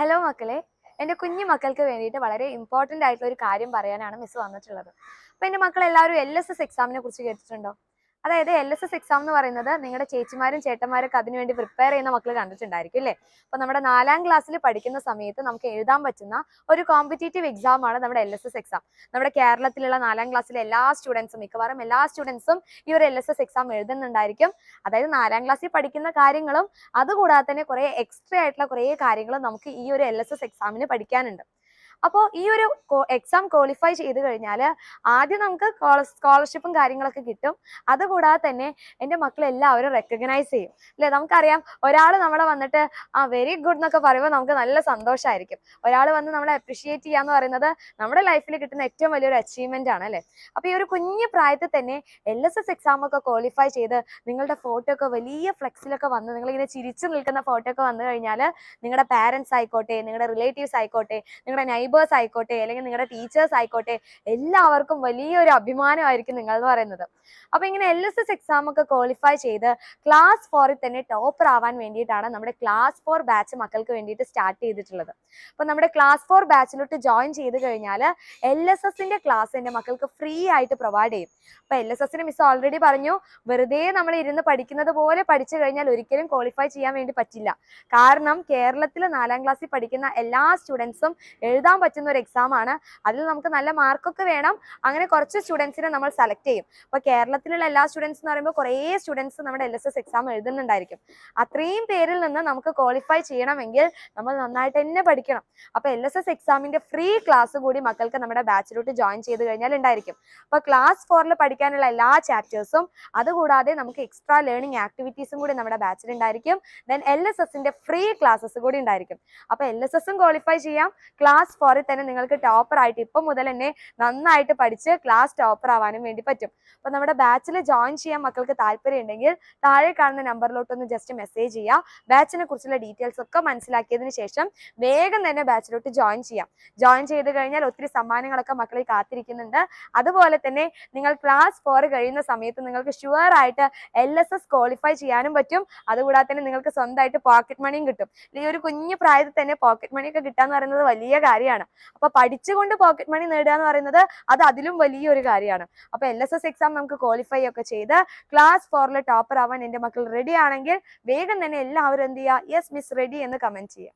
Hello മക്കളെ, എൻ്റെ കുഞ്ഞു മക്കൾക്ക് വേണ്ടിയിട്ട് വളരെ ഇമ്പോർട്ടൻ്റ് ആയിട്ടുള്ള ഒരു കാര്യം പറയാനാണ് മിസ് വന്നിട്ടുള്ളത്. അപ്പോൾ എൻ്റെ മക്കൾ എല്ലാവരും LSS എക്സാമിനെ കുറിച്ച് കേട്ടിട്ടുണ്ടോ? അതായത് LSS എക്സാം എന്ന് പറയുന്നത് നിങ്ങളുടെ ചേച്ചിമാരും ചേട്ടന്മാരൊക്കെ അതിനുവേണ്ടി പ്രിപ്പയർ ചെയ്യുന്ന മക്കൾ കണ്ടിട്ടുണ്ടായിരിക്കും അല്ലേ? അപ്പോൾ നമ്മുടെ 4ാം ക്ലാസ്സിൽ പഠിക്കുന്ന സമയത്ത് നമുക്ക് എഴുതാൻ പറ്റുന്ന ഒരു കോമ്പറ്റേറ്റീവ് എക്സാം ആണ് നമ്മുടെ LSS എക്സാം. നമ്മുടെ കേരളത്തിലുള്ള 4ാം ക്ലാസ്സിലെ എല്ലാ സ്റ്റുഡൻസും, മിക്കവാറും എല്ലാ സ്റ്റുഡൻസും ഈ ഒരു LSS എക്സാം എഴുതുന്നുണ്ടായിരിക്കും. അതായത് 4ാം ക്ലാസ്സിൽ പഠിക്കുന്ന കാര്യങ്ങളും അതുകൂടാതെ തന്നെ കുറേ എക്സ്ട്രാ ആയിട്ടുള്ള കുറേ കാര്യങ്ങളും നമുക്ക് ഈ ഒരു LSS എക്സാമിന് പഠിക്കാനുണ്ട്. അപ്പോൾ ഈ ഒരു എക്സാം ക്വാളിഫൈ ചെയ്ത് കഴിഞ്ഞാൽ ആദ്യം നമുക്ക് സ്കോളർഷിപ്പും കാര്യങ്ങളൊക്കെ കിട്ടും. അതുകൂടാതെ തന്നെ എൻ്റെ മക്കളെല്ലാവരും റെക്കഗ്നൈസ് ചെയ്യും അല്ലേ? നമുക്കറിയാം, ഒരാൾ നമ്മളെ വന്നിട്ട് വെരി ഗുഡ് എന്നൊക്കെ പറയുമ്പോൾ നമുക്ക് നല്ല സന്തോഷമായിരിക്കും. ഒരാൾ വന്ന് നമ്മളെ അപ്രിഷിയേറ്റ് ചെയ്യാന്ന് പറയുന്നത് നമ്മുടെ ലൈഫിൽ കിട്ടുന്ന ഏറ്റവും വലിയൊരു അച്ചീവ്മെന്റ് ആണ് അല്ലേ? അപ്പോൾ ഈ ഒരു കുഞ്ഞു പ്രായത്തിൽ തന്നെ LSS എക്സാം ഒക്കെ ക്വാളിഫൈ ചെയ്ത് നിങ്ങളുടെ ഫോട്ടോ ഒക്കെ വലിയ ഫ്ലെക്സിലൊക്കെ വന്ന് നിങ്ങളിങ്ങനെ ചിരിച്ചു നിൽക്കുന്ന ഫോട്ടോ ഒക്കെ വന്നു കഴിഞ്ഞാൽ നിങ്ങളുടെ പാരൻസ് ആയിക്കോട്ടെ, നിങ്ങളുടെ റിലേറ്റീവ്സ് ആയിക്കോട്ടെ, നിങ്ങളുടെ നൈബേഴ്സ് ആയിക്കോട്ടെ, അല്ലെങ്കിൽ നിങ്ങളുടെ ടീച്ചേഴ്സ് ആയിക്കോട്ടെ, എല്ലാവർക്കും വലിയൊരു അഭിമാനമായിരിക്കും നിങ്ങൾ എന്ന് പറയുന്നത്. അപ്പൊ ഇങ്ങനെ LSS എക്സാം ഒക്കെ ക്വാളിഫൈ ചെയ്ത് ക്ലാസ് 4ൽ തന്നെ ടോപ്പർ ആവാൻ വേണ്ടിയിട്ടാണ് നമ്മുടെ ക്ലാസ് 4 ബാച്ച് മക്കൾക്ക് വേണ്ടിയിട്ട് സ്റ്റാർട്ട് ചെയ്തിട്ടുള്ളത്. അപ്പൊ നമ്മുടെ ക്ലാസ് 4 ബാച്ചിലോട്ട് ജോയിൻ ചെയ്ത് കഴിഞ്ഞാൽ LSSന്റെ ക്ലാസ് എൻ്റെ മക്കൾക്ക് ഫ്രീ ആയിട്ട് പ്രൊവൈഡ് ചെയ്യും. അപ്പൊ LSSന് മിസ് ഓൾറെഡി പറഞ്ഞു, വെറുതെ നമ്മൾ ഇരുന്ന് പഠിക്കുന്നത് പോലെ പഠിച്ചു കഴിഞ്ഞാൽ ഒരിക്കലും ക്വാളിഫൈ ചെയ്യാൻ വേണ്ടി പറ്റില്ല. കാരണം കേരളത്തിൽ 4ാം ക്ലാസ്സിൽ പഠിക്കുന്ന എല്ലാ സ്റ്റുഡൻസും എഴുതാൻ പറ്റുന്ന ഒരു എക്സാം ആണ്. അതിൽ നമുക്ക് നല്ല മാർക്കൊക്കെ വേണം. അങ്ങനെ കുറച്ച് സ്റ്റുഡൻസിനെ നമ്മൾ സെലക്ട് ചെയ്യും. അപ്പൊ കേരളത്തിലുള്ള എല്ലാ സ്റ്റുഡൻസ് എന്ന് പറയുമ്പോൾ കുറേ സ്റ്റുഡൻസ് നമ്മുടെ LSS എക്സാം എഴുതുന്നുണ്ടായിരിക്കും. അത്രയും പേരിൽ നിന്ന് നമുക്ക് ക്വാളിഫൈ ചെയ്യണമെങ്കിൽ നമ്മൾ നന്നായിട്ട് തന്നെ പഠിക്കണം. അപ്പൊ LSS എക്സാമിന്റെ ഫ്രീ ക്ലാസ് കൂടി മക്കൾക്ക് നമ്മുടെ ബാച്ചിലോട്ട് ജോയിൻ ചെയ്ത് കഴിഞ്ഞാൽ ഉണ്ടായിരിക്കും. അപ്പൊ ക്ലാസ് 4ൽ പഠിക്കാനുള്ള എല്ലാ ചാപ്റ്റേഴ്സും അതുകൂടാതെ നമുക്ക് എക്സ്ട്രാ ലേണിംഗ് ആക്ടിവിറ്റീസും കൂടി നമ്മുടെ ബാച്ചിൽ ഉണ്ടായിരിക്കും. ദെൻ LSSന്റെ ഫ്രീ ക്ലാസ്സസ് കൂടി ഉണ്ടായിരിക്കും. അപ്പൊ LSSും ക്വാളിഫൈ ചെയ്യാം. ക്ലാസ് 4ൽ തന്നെ നിങ്ങൾക്ക് ടോപ്പർ ആയിട്ട് ഇപ്പം മുതൽ തന്നെ നന്നായിട്ട് പഠിച്ച് ക്ലാസ് ടോപ്പർ ആവാനും വേണ്ടി പറ്റും. അപ്പൊ നമ്മുടെ ബാച്ചിൽ ജോയിൻ ചെയ്യാൻ മക്കൾക്ക് താല്പര്യം ഉണ്ടെങ്കിൽ താഴെ കാണുന്ന നമ്പറിലോട്ടൊന്ന് ജസ്റ്റ് മെസ്സേജ് ചെയ്യുക. ബാച്ചിനെ കുറിച്ചുള്ള ഡീറ്റെയിൽസ് ഒക്കെ മനസ്സിലാക്കിയതിന് ശേഷം വേഗം തന്നെ ബാച്ചിലോട്ട് ജോയിൻ ചെയ്യാം. ജോയിൻ ചെയ്ത് കഴിഞ്ഞാൽ ഒത്തിരി സമ്മാനങ്ങളൊക്കെ മക്കളെ കാത്തിരിക്കുന്നുണ്ട്. അതുപോലെ തന്നെ നിങ്ങൾ ക്ലാസ് 4 കഴിയുന്ന സമയത്ത് നിങ്ങൾക്ക് ഷുവർ ആയിട്ട് LSS ക്വാളിഫൈ ചെയ്യാനും പറ്റും. അതുകൂടാതെ തന്നെ നിങ്ങൾക്ക് സ്വന്തമായിട്ട് പോക്കറ്റ് മണിയും കിട്ടും. ഈ ഒരു കുഞ്ഞു പ്രായത്തിൽ തന്നെ പോക്കറ്റ് മണി ഒക്കെ കിട്ടാന്ന് പറയുന്നത് വലിയ കാര്യമാണ്. അപ്പൊ പഠിച്ചുകൊണ്ട് പോക്കറ്റ് മണി നേടുക എന്ന് പറയുന്നത് അത് അതിലും വലിയൊരു കാര്യമാണ്. അപ്പൊ LSS എക്സാം നമുക്ക് ക്വാളിഫൈ ഒക്കെ ചെയ്ത് ക്ലാസ് 4ൽ ടോപ്പർ ആവാൻ എൻ്റെ മക്കൾ റെഡി ആണെങ്കിൽ വേഗം തന്നെ എല്ലാവരും എന്ത് ചെയ്യുക, യെസ് മിസ് റെഡി എന്ന് കമന്റ് ചെയ്യുക.